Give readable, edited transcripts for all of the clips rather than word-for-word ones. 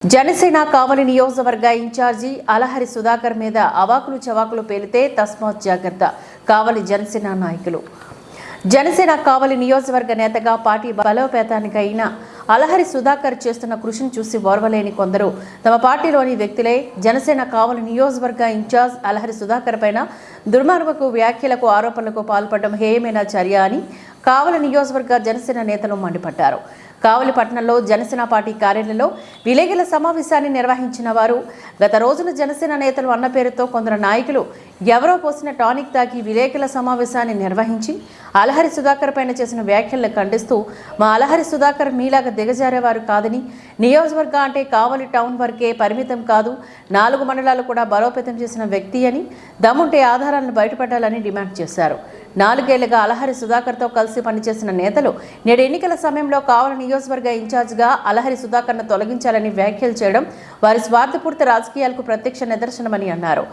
జనసేన కావలి నియోజకవర్గ ఇన్ఛార్జి అలహరి సుధాకర్ మీద అవాకులు చవాకులు పేలితే తస్మాత్ జాగ్రత్త. కావలి జనసేన నాయకులు. జనసేన కావలి నియోజకవర్గ నేతగా పార్టీ బలోపేతానికైన అలహరి సుధాకర్ చేస్తున్న కృషిని చూసి ఓర్వలేని కొందరు తమ పార్టీలోని వ్యక్తులే జనసేన కావలి నియోజకవర్గ ఇన్ఛార్జ్ అలహరి సుధాకర్ పైన దుర్మార్గపు వ్యాఖ్యలకు ఆరోపణలకు పాల్పడడం హేయమైన చర్య అని కావలి నియోజకవర్గ జనసేన నేతలు మండిపడ్డారు. కావలి పట్టణంలో జనసేన పార్టీ కార్యాలయంలో విలేకరుల సమావేశాన్ని నిర్వహించిన వారు గత రోజున జనసేన నేతలు అన్న పేరుతో కొందరు నాయకులు ఎవరో పోసిన టానిక్ తాకి విలేకరుల సమావేశాన్ని నిర్వహించి అలహరి సుధాకర్ పైన చేసిన వ్యాఖ్యలను ఖండిస్తూ మా అలహరి సుధాకర్ మీలాగా దిగజారేవారు కాదని, నియోజకవర్గ అంటే కావలి టౌన్ వరకే పరిమితం కాదు, 4 మండలాలు కూడా బలోపేతం చేసిన వ్యక్తి అని, దమ్ముంటే ఆధారాలను బయటపడాలని డిమాండ్ చేశారు. 4 ఏళ్లుగా అలహరి సుధాకర్తో కలిసి పనిచేసిన నేతలు నేడు ఎన్నికల సమయంలో కావలి నియోజకవర్గ ఇన్ఛార్జిగా అలహరి సుధాకర్ను తొలగించాలని వ్యాఖ్యలు చేయడం వారి స్వార్థపూరిత రాజకీయాలకు ప్రత్యక్ష నిదర్శనమని అన్నారు.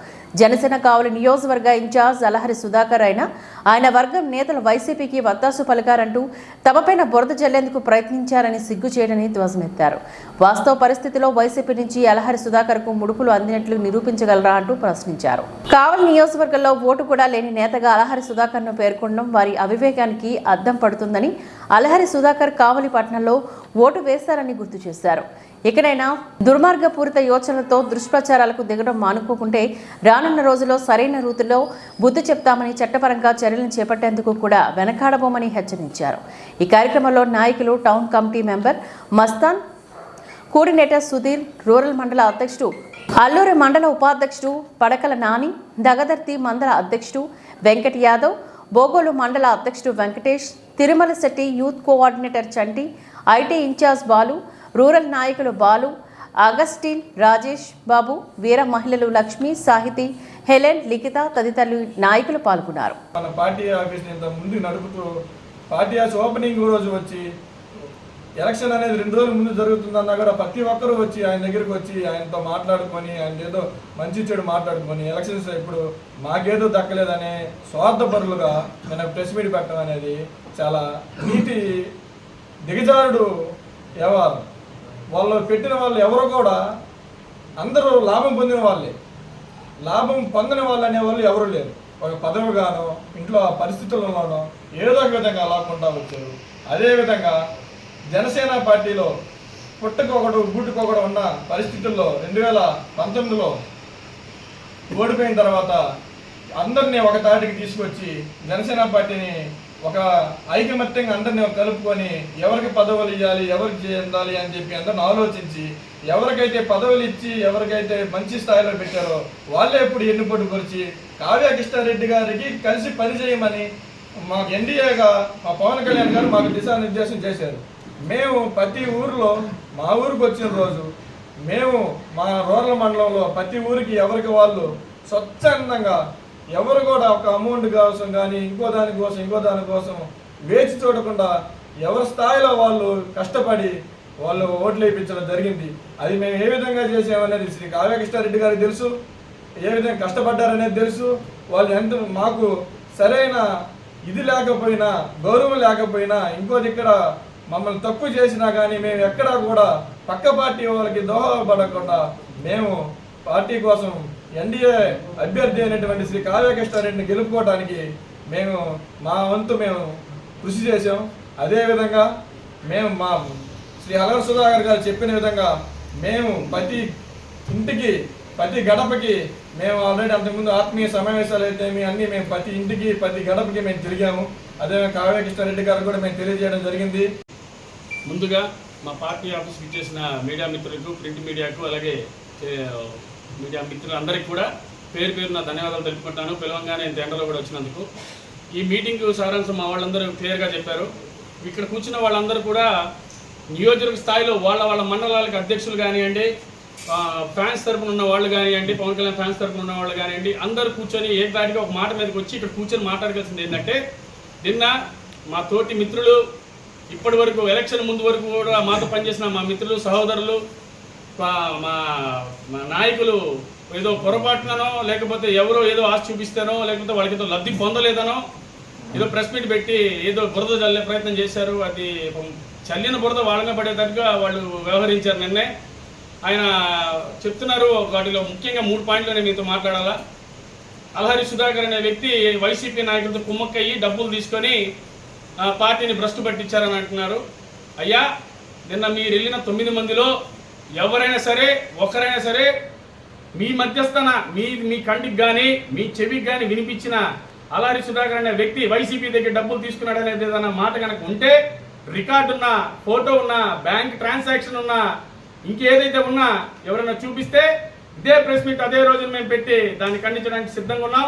జనసేన కావలి నియోజకవర్గ ఇన్ఛార్జ్ అలహరి సుధాకర్ అయినా ఆయన వర్గం నేతలు వైసీపీకి వత్తాసు పలికారంటూ తమపైన బురద జల్లేందుకు ప్రయత్నించారని సిగ్గు చేయడని ధ్వజమెత్తారు. వాస్తవ పరిస్థితిలో వైసీపీ నుంచి అలహరి సుధాకర్కు ముడుపులు అందినట్లు నిరూపించగలరా అంటూ ప్రశ్నించారు. కావలి నియోజకవర్గంలో ఓటు కూడా లేని నేతగా అలహరి సుధాకర్ను పేర్కొనడం వారి అవివేకానికి అద్దం పడుతుందని, అలహరి సుధాకర్ కావలి పట్టణంలో ఓటు వేశారని గుర్తు చేశారు. ఇకనైనా దుర్మార్గపూరిత యోచనలతో దుష్ప్రచారాలకు దిగడం మానుకోకుంటే రానున్న రోజుల్లో సరైన రీతిలో బుద్ధి చెప్తామని, చట్టపరంగా చర్యలను చేపట్టేందుకు కూడా వెనకాడబోమని హెచ్చరించారు. ఈ కార్యక్రమంలో నాయకులు, town committee member Mastan, coordinator Sudheer, rural మండల అధ్యక్షుడు అల్లూరి మండల ఉపాధ్యక్షుడు పడకల నాని, దగదర్తి మండల అధ్యక్షుడు వెంకట్ యాదవ్, బోగోలు మండల అధ్యక్షుడు Venkatesh, Tirumala Shetty, youth coordinator Chanti, IT incharge Balu, rural నాయకులు బాలు, అగస్టిన్, రాజేష్ బాబు, వీర మహిళలు లక్ష్మి, సాహితి, హెలెన్, లిఖిత తదితరులు నాయకులు పాల్గొన్నారు. మన పార్టీ ఆఫీస్ ముందు నడుపుతూ పార్టీ ఆఫీస్ ఓపెనింగ్ రోజు వచ్చి ఎలక్షన్ అనేది 2 రోజుల ముందు జరుగుతుందన్నా కూడా ప్రతి ఒక్కరూ వచ్చి ఆయన దగ్గరికి వచ్చి ఆయనతో మాట్లాడుకొని, ఆయన ఏదో మంచి చెడు మాట్లాడుకొని, ఎలక్షన్స్ ఇప్పుడు మాకేదో దక్కలేదనే స్వార్థపరులుగా మన ప్రెస్ మీట్ పెట్టడం అనేది చాలా నీతి దిగజారుడు వ్యవహారం. వాళ్ళు పెట్టిన వాళ్ళు ఎవరో కూడా అందరూ లాభం పొందిన వాళ్ళే. లాభం పొందిన వాళ్ళు అనేవాళ్ళు ఎవరు లేరు. ఒక పదవిగానో ఇంట్లో పరిస్థితులలోనో ఏదో ఒక విధంగా లాభకుండా వచ్చారు. అదేవిధంగా జనసేన పార్టీలో పుట్టుకొకడు గుట్టుకొకడు ఉన్న పరిస్థితుల్లో 2019లో ఓడిపోయిన తర్వాత అందరినీ ఒక తాటికి తీసుకొచ్చి జనసేన పార్టీని ఒక ఐకమత్యంగా అందరినీ కలుపుకొని ఎవరికి పదవులు ఇవ్వాలి, ఎవరికి చెందాలి అని చెప్పి అందరిని ఆలోచించి ఎవరికైతే పదవులు ఇచ్చి ఎవరికైతే మంచి స్థాయిలో పెట్టారో వాళ్ళే ఇప్పుడు ఎన్నుపోటు పరిచి కావ్య కృష్ణారెడ్డి గారికి కలిసి పనిచేయమని మాకు ఎన్డీఏగా మా పవన్ కళ్యాణ్ గారు మాకు దిశానిర్దేశం చేశారు. మేము ప్రతి ఊరిలో మా ఊరికి వచ్చిన రోజు మేము మా రూరల్ మండలంలో ప్రతి ఊరికి ఎవరికి వాళ్ళు స్వచ్ఛందంగా ఎవరు కూడా ఒక అమౌంట్ కోసం కానీ ఇంకో దానికోసం వేచి చూడకుండా ఎవరి స్థాయిలో వాళ్ళు కష్టపడి వాళ్ళు ఓట్లు వేయించడం జరిగింది. అది మేము ఏ విధంగా చేసామనేది శ్రీ కావ్య కృష్ణారెడ్డి గారికి తెలుసు, ఏ విధంగా కష్టపడ్డారనేది తెలుసు. వాళ్ళు ఎంత మాకు సరైన ఇది లేకపోయినా, గౌరవం లేకపోయినా, ఇంకో దగ్గర మమ్మల్ని తక్కువ చేసినా కానీ మేము ఎక్కడా కూడా పక్క పార్టీ వాళ్ళకి దోహదపడకుండా మేము పార్టీ కోసం ఎన్డీఏ అభ్యర్థి అయినటువంటి శ్రీ కావ్య కృష్ణారెడ్డిని గెలుపుకోవడానికి మేము మా వంతు మేము కృషి చేసాం. అదేవిధంగా మేము మా శ్రీ అలహరి సుధాకర్ గారు చెప్పిన విధంగా మేము ప్రతి ఇంటికి ప్రతి గడపకి మేము ఆల్రెడీ అంతకుముందు ఆత్మీయ సమావేశాలు అయితే అన్నీ మేము ప్రతి ఇంటికి ప్రతి గడపకి మేము తిరిగాము. అదే కావ్య కృష్ణారెడ్డి గారు కూడా మేము తెలియజేయడం జరిగింది. ముందుగా మా పార్టీ ఆఫీస్కి ఇచ్చేసిన మీడియా మిత్రులకు, ప్రింట్ మీడియాకు, అలాగే మీడియా మిత్రులందరికీ కూడా పేరు పేరున ధన్యవాదాలు తెలుపుకుంటాను. పిలవంగానే ఇంత ఎండలో కూడా వచ్చినందుకు. ఈ మీటింగ్ సారాంశం మా వాళ్ళందరూ క్లియర్గా చెప్పారు. ఇక్కడ కూర్చున్న వాళ్ళందరూ కూడా నియోజకవర్గ స్థాయిలో వాళ్ళ మండలాలకు అధ్యక్షులు కానివ్వండి, ఫ్యాన్స్ తరపున ఉన్న వాళ్ళు కానివ్వండి, పవన్ కళ్యాణ్ ఫ్యాన్స్ తరపున ఉన్న వాళ్ళు కానివ్వండి, అందరూ కూర్చొని ఏకదాటిగా ఒక మాట మీదకి వచ్చి ఇక్కడ కూర్చొని మాట్లాడగలిసింది ఏంటంటే, నిన్న మా తోటి మిత్రులు ఇప్పటి వరకు ఎలక్షన్ ముందు వరకు కూడా మాతో పనిచేసిన మా మిత్రులు, సహోదరులు, మా నాయకులు ఏదో పొరపాటునో లేకపోతే ఎవరో ఏదో ఆశ చూపిస్తానో లేకపోతే వాళ్ళకి ఏదో లబ్ధి పొందలేదనో ఏదో ప్రెస్ మీట్ పెట్టి ఏదో బురద చల్లే ప్రయత్నం చేశారు. అది చల్లిన బురద వాళ్ళనే పడేటట్టుగా వాళ్ళు వ్యవహరించారు నిన్నే. ఆయన చెప్తున్నారు. వాటిలో ముఖ్యంగా 3 పాయింట్లు నేను మీతో మాట్లాడాలా. అలహరి సుధాకర్ అనే వ్యక్తి వైసీపీ నాయకులతో కుమ్మక్కయ్యి డబ్బులు తీసుకొని పార్టీని భ్రష్టు పట్టించారని అంటున్నారు. అయ్యా, నిన్న మీరు వెళ్ళిన 9 మందిలో ఎవరైనా సరే ఒకరైనా సరే మీ మధ్యస్థన మీ కంటికి కానీ మీ చెవికి కానీ వినిపించిన అలహరి సుధాకర్ అనే వ్యక్తి వైసీపీ దగ్గర డబ్బులు తీసుకున్నాడు అనేది ఏదైనా మాట కనుక ఉంటే, రికార్డు ఉన్న, ఫోటో ఉన్న, బ్యాంక్ ట్రాన్సాక్షన్ ఉన్న, ఇంకేదైతే ఉన్నా ఎవరైనా చూపిస్తే ఇదే ప్రెస్ మీట్ అదే రోజు మేము పెట్టి దాన్ని ఖండించడానికి సిద్ధంగా ఉన్నాం.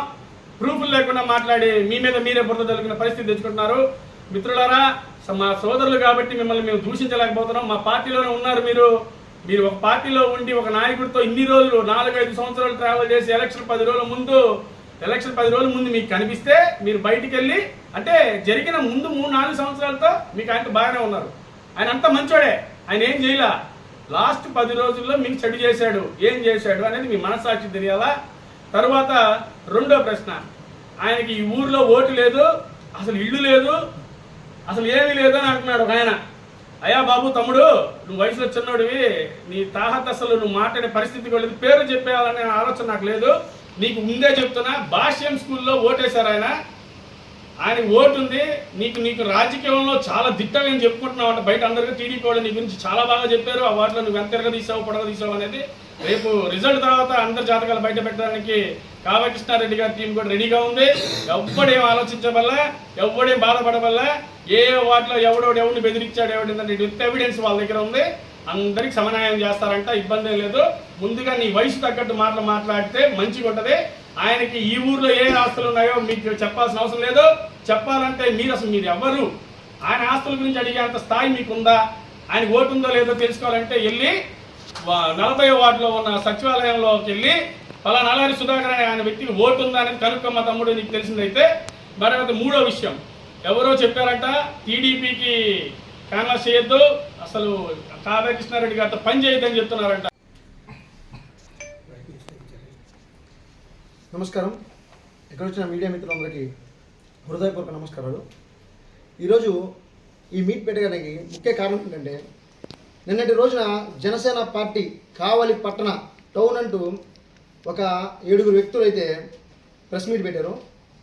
ప్రూఫ్లు లేకుండా మాట్లాడి మీ మీద మీరే బురద జరుగుతున్న పరిస్థితి తెచ్చుకుంటున్నారు. మిత్రులారా, మా సోదరులు కాబట్టి మిమ్మల్ని మేము దూషించలేకపోతున్నాం. మా పార్టీలోనే ఉన్నారు మీరు ఒక పార్టీలో ఉండి ఒక నాయకుడితో ఇన్ని రోజులు 4-5 సంవత్సరాలు ట్రావెల్ చేసి ఎలక్షన్ 10 రోజుల ముందు మీకు కనిపిస్తే మీరు బయటికి వెళ్ళి, అంటే జరిగిన ముందు 3-4 సంవత్సరాలతో మీకు ఆయనతో బాగానే ఉన్నారు. ఆయన అంతా మంచోడే, ఆయన ఏం చేయలా. లాస్ట్ 10 రోజుల్లో మీకు చెడు చేశాడు, ఏం చేశాడు అనేది మీ మనస్సాక్షి తెలియాలా. తర్వాత రెండో ప్రశ్న, ఆయనకి ఈ ఊర్లో ఓటు లేదు, అసలు ఇల్లు లేదు, అసలు ఏమీ లేదు అని అంటున్నాడు ఒక ఆయన. అయ్యా బాబు, తమ్ముడు, నువ్వు వయసులో చిన్నోడివి, నీ తాహత్ అసలు నువ్వు మాట్లాడే పరిస్థితి కూడా లేదు, పేరు చెప్పేయాలనే ఆలోచన నాకు లేదు. నీకు ముందే చెప్తున్నా, భాష్యం స్కూల్లో ఓటేశారు ఆయన ఓటు ఉంది. నీకు రాజకీయంలో చాలా దిట్టమని చెప్పుకుంటున్నావు అంటే బయట అందరికీ టీడీపీ వాళ్ళు నీ గురించి చాలా బాగా చెప్పారు. ఆ వాటిలో నువ్వు ఎంత తీసావు, పొడగ తీసావు అనేది రేపు రిజల్ట్ తర్వాత అందరి జాతకాలు బయట పెట్టడానికి కావ్య కృష్ణారెడ్డి గారి టీం కూడా రెడీగా ఉంది. ఎవ్వడేం ఆలోచించవల్ల, ఎవ్వడేం బాధపడవల్ల, ఏ వాటిలో ఎవడిని బెదిరించాడు, ఎవడిందంటే విత్ ఎవిడెన్స్ వాళ్ళ దగ్గర ఉంది. అందరికి సమన్వయం చేస్తారంట, ఇబ్బంది లేదు. ముందుగా నీ వయసు తగ్గట్టు మాట్లాడితే మంచిగా ఉంటుంది. ఆయనకి ఈ ఊర్లో ఏ ఆస్తులు ఉన్నాయో మీకు చెప్పాల్సిన అవసరం లేదు. చెప్పాలంటే మీరు ఎవరు, ఆయన ఆస్తుల గురించి అడిగేంత స్థాయి మీకుందా, ఆయన ఓటు ఉందో లేదో తెలుసుకోవాలంటే వెళ్ళి 40వ వార్డులో ఉన్న సచివాలయంలోకి వెళ్ళి పలానా అలహరి సుధాకర్ అనే ఆయన వ్యక్తికి ఓటు ఉందా అనేది కనుక్కమ్మ తమ్ముడు, నీకు తెలిసిందైతే. మరి మూడో విషయం, ఎవరో చెప్పారంట టీడీపీకి కాన్వాస్ చేయొద్దు, అసలు కావ్య కృష్ణారెడ్డి గారితో పని చేయొద్దని చెప్తున్నారంట. నమస్కారం. ఇక్కడ వచ్చిన మీడియా మిత్రులందరికీ హృదయపూర్వక నమస్కారాలు. ఈరోజు ఈ మీట్ పెట్టడానికి ముఖ్య కారణం ఏంటంటే, నిన్నటి రోజున జనసేన పార్టీ కావలి పట్టణ టౌన్ అంటూ ఒక 7 వ్యక్తులు అయితే ప్రెస్ మీట్ పెట్టారు.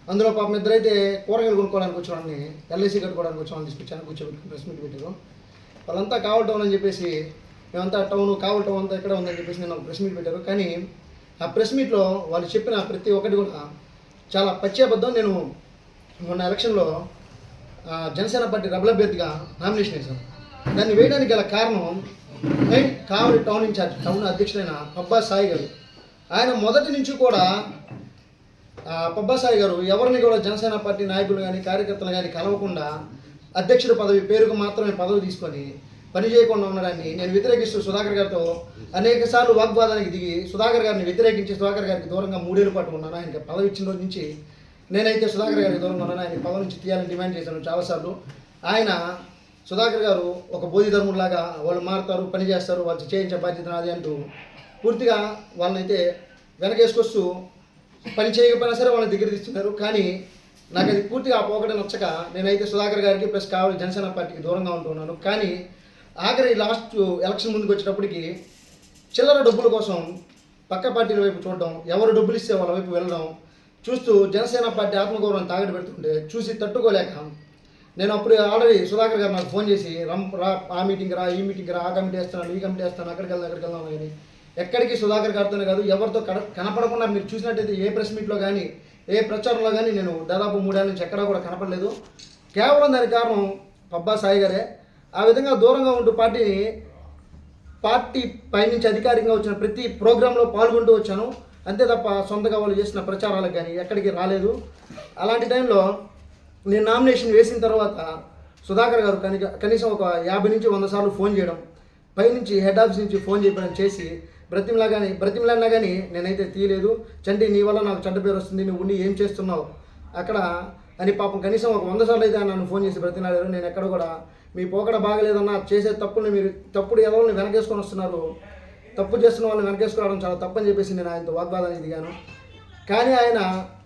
అందులో పాపం ఇద్దరైతే కూరగాయలు కొనుక్కోవడానికి వచ్చిన వాళ్ళని, ఎల్ఐసి కట్టుకోవడానికి వచ్చిన వాళ్ళని తీసుకొచ్చాను, కూర్చోబెట్టుకుని ప్రెస్ మీట్ పెట్టారు. వాళ్ళంతా కావలి టౌన్ అని చెప్పేసి, మేమంతా కావలి టౌన్ అంతా ఎక్కడ ఉందని చెప్పేసి నేను ప్రెస్ మీట్ పెట్టారు. కానీ ఆ ప్రెస్ మీట్లో వాళ్ళు చెప్పిన ప్రతి ఒక్కటి కూడా చాలా పచ్చేబద్ధం. నేను మొన్న ఎలక్షన్లో జనసేన పార్టీ రెబల్ అభ్యర్థిగా నామినేషన్ వేశాను. దాన్ని వేయడానికి గల కారణం కావలి టౌన్ ఇన్ఛార్జ్, టౌన్ అధ్యక్షుడైన పబ్బా సాయి గారు. ఆయన మొదటి నుంచి కూడా పబ్బా సాయి గారు ఎవరిని కూడా జనసేన పార్టీ నాయకులు కానీ కార్యకర్తలు కానీ కలవకుండా అధ్యక్షుడి పదవి పేరుకు మాత్రమే పదవి తీసుకొని పని చేయకుండా ఉండడాన్ని నేను వ్యతిరేకిస్తూ సుధాకర్ గారితో అనేక సార్లు వాగ్వాదానికి దిగి సుధాకర్ గారిని వ్యతిరేకించి సుధాకర్ గారికి దూరంగా 3 ఏళ్ల పాటు ఉన్నాను. ఆయనకి పదవి ఇచ్చిన రోజు నుంచి నేనైతే సుధాకర్ గారికి దూరంగా ఉన్నాను. ఆయన పదవి నుంచి తీయాలని డిమాండ్ చేశాను చాలాసార్లు. ఆయన సుధాకర్ గారు ఒక బోధి ధర్ములాగా వాళ్ళు మారుతారు, పని చేస్తారు, వాళ్ళు చేయించే బాధ్యత నాది అంటూ పూర్తిగా వాళ్ళనైతే వెనకేసుకొస్తూ పని చేయకపోయినా సరే వాళ్ళని దగ్గర తీస్తున్నారు. కానీ నాకు అది పూర్తిగా ఆ పోకడ నచ్చక నేనైతే సుధాకర్ గారికి ప్లస్ కావాలి జనసేన పార్టీకి దూరంగా ఉంటున్నాను. కానీ ఆఖరి లాస్ట్ ఎలక్షన్ ముందుకు వచ్చేటప్పటికి చిల్లర డబ్బుల కోసం పక్క పార్టీల వైపు చూడడం, ఎవరు డబ్బులు ఇస్తే వాళ్ళ వైపు వెళ్ళడం చూస్తూ జనసేన పార్టీ ఆత్మగౌరవం తాగడి పెడుతుంటే చూసి తట్టుకోలేక నేను అప్పుడు ఆల్రెడీ సుధాకర్ గారు నాకు ఫోన్ చేసి రా, ఆ మీటింగ్ రా, ఈ మీటింగ్ రా, ఆ కమిటీ వేస్తాను, ఈ కమిటీ వేస్తాను, అక్కడికి వెళ్దాం కానీ ఎక్కడికి సుధాకర్ గారితోనే కాదు ఎవరితో కనపడకుండా మీరు చూసినట్టయితే ఏ ప్రెస్ మీట్లో కానీ ఏ ప్రచారంలో కానీ నేను దాదాపు 3 ఏళ్ళ నుంచి ఎక్కడా కూడా కనపడలేదు. కేవలం దానికి కారణం పబ్బా సాయి గారే. ఆ విధంగా దూరంగా ఉంటూ పార్టీ పైనుంచి అధికారికంగా వచ్చిన ప్రతి ప్రోగ్రాంలో పాల్గొంటూ వచ్చాను. అంతే తప్ప సొంతగా వాళ్ళు చేసిన ప్రచారాలకు కానీ ఎక్కడికి రాలేదు. అలాంటి టైంలో నేను నామినేషన్ వేసిన తర్వాత సుధాకర్ గారు కనీసం ఒక 50 నుంచి 100 సార్లు ఫోన్ చేయడం, పైనుంచి హెడ్ ఆఫీస్ నుంచి ఫోన్ చేయడం చేసి బ్రతిమలాడినా కానీ నేనైతే తీయలేదు. చంటి నీ వల్ల నాకు చెడ్డ పేరు వస్తుంది, నువ్వు ఉండి ఏం చేస్తున్నావు అక్కడ అని పాపం కనీసం ఒక 100 సార్లు అయితే నన్ను ఫోన్ చేసి బ్రతిమలాడారు. నేను ఎక్కడ కూడా మీ పోకడ బాగలేదన్నా, చేసే తప్పుల్ని మీరు తప్పుడు ఎవరిని వెనకేసుకొని వస్తున్నారు, తప్పు చేస్తున్న వాళ్ళని వెనకేసుకోవడం చాలా తప్పని చెప్పేసి నేను ఆయనతో వాగ్వాదానికి దిగాను. కానీ ఆయన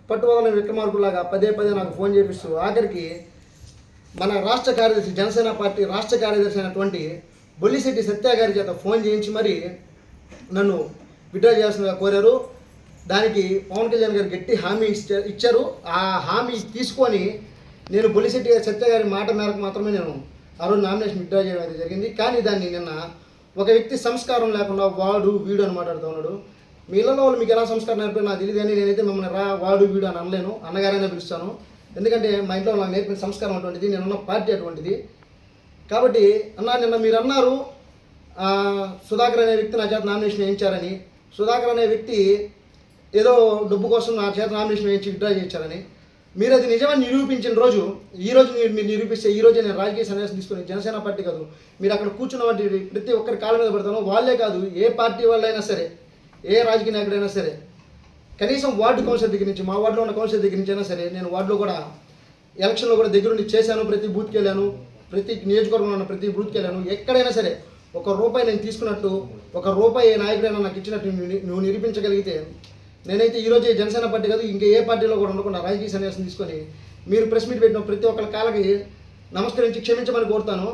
పట్టువదలని విక్రమార్కులాగా పదే నాకు ఫోన్ చేపిస్తూ ఆఖరికి మన రాష్ట్ర కార్యదర్శి జనసేన పార్టీ రాష్ట్ర కార్యదర్శి అయినటువంటి బొల్లిశెట్టి సత్య గారి చేత ఫోన్ చేయించి మరి నన్ను విత్డ్రా చేయాల్సిందిగా కోరారు. దానికి పవన్ కళ్యాణ్ గారు గట్టి హామీ ఇచ్చారు. ఆ హామీ తీసుకొని నేను బొలిశెట్టి గారి సత్య గారి మాట మేరకు మాత్రమే నేను ఆ రోజు నామినేషన్ విత్డ్రా చేయడం అయితే జరిగింది. కానీ దాన్ని నిన్న ఒక వ్యక్తి సంస్కారం లేకుండా వాడు వీడు అని మాట్లాడుతూ ఉన్నాడు. మీ ఇళ్ళలో వాళ్ళు మీకు ఎలా సంస్కారం నేర్పారు నాకు తెలియదు, కానీ నేనైతే మిమ్మల్ని వాడు వీడు అని అనలేను, అన్నగారైనా పిలుస్తాను. ఎందుకంటే మా ఇంట్లో నాకు నేర్పిన సంస్కారం అటువంటిది, నేనున్న పార్టీ అటువంటిది. కాబట్టి నిన్న మీరు అన్నారు సుధాకర్ అనే వ్యక్తి నా చేత నామినేషన్ వేయించారని. సుధాకర్ అనే వ్యక్తి ఏదో డబ్బు కోసం నా చేత నామినేషన్ వేయించి విత్డ్రా చేయించారని. మీరు అది నిజమని నిరూపించిన రోజు, ఈ రోజు మీరు నిరూపిస్తే ఈ రోజే నేను రాజకీయ సన్యాసం తీసుకుని జనసేన పార్టీ కాదు, మీరు అక్కడ కూర్చున్న వంటి ప్రతి ఒక్కరి కాళ్ళ మీద పెడతాను. వాళ్ళే కాదు, ఏ పార్టీ వాళ్ళైనా సరే, ఏ రాజకీయ నాయకుడైనా సరే, కనీసం వార్డు కౌన్సిలర్ దగ్గర నుంచి, మా వార్డులో ఉన్న కౌన్సిలర్ దగ్గర నుంచి అయినా సరే, నేను వార్డులో కూడా ఎలక్షన్లో కూడా దగ్గరుండి చేశాను. ప్రతి బూత్కి వెళ్ళాను, ప్రతి నియోజకవర్గంలో ఉన్న ప్రతి బూత్కి వెళ్ళాను. ఎక్కడైనా సరే ₹1 నేను తీసుకున్నట్టు, ₹1 నాయకుడైనా నాకు ఇచ్చినట్టు నువ్వు నిరూపించగలిగితే, నేనైతే ఈరోజే జనసేన పార్టీ కాదు, ఇంకా ఏ పార్టీలో కూడా ఉండకుండా రాజకీయ సన్యాసం తీసుకొని మీరు ప్రెస్ మీట్ పెట్టిన ప్రతి ఒక్కరి కాళ్ళకి నమస్కరించి క్షమించమని కోరుతాను.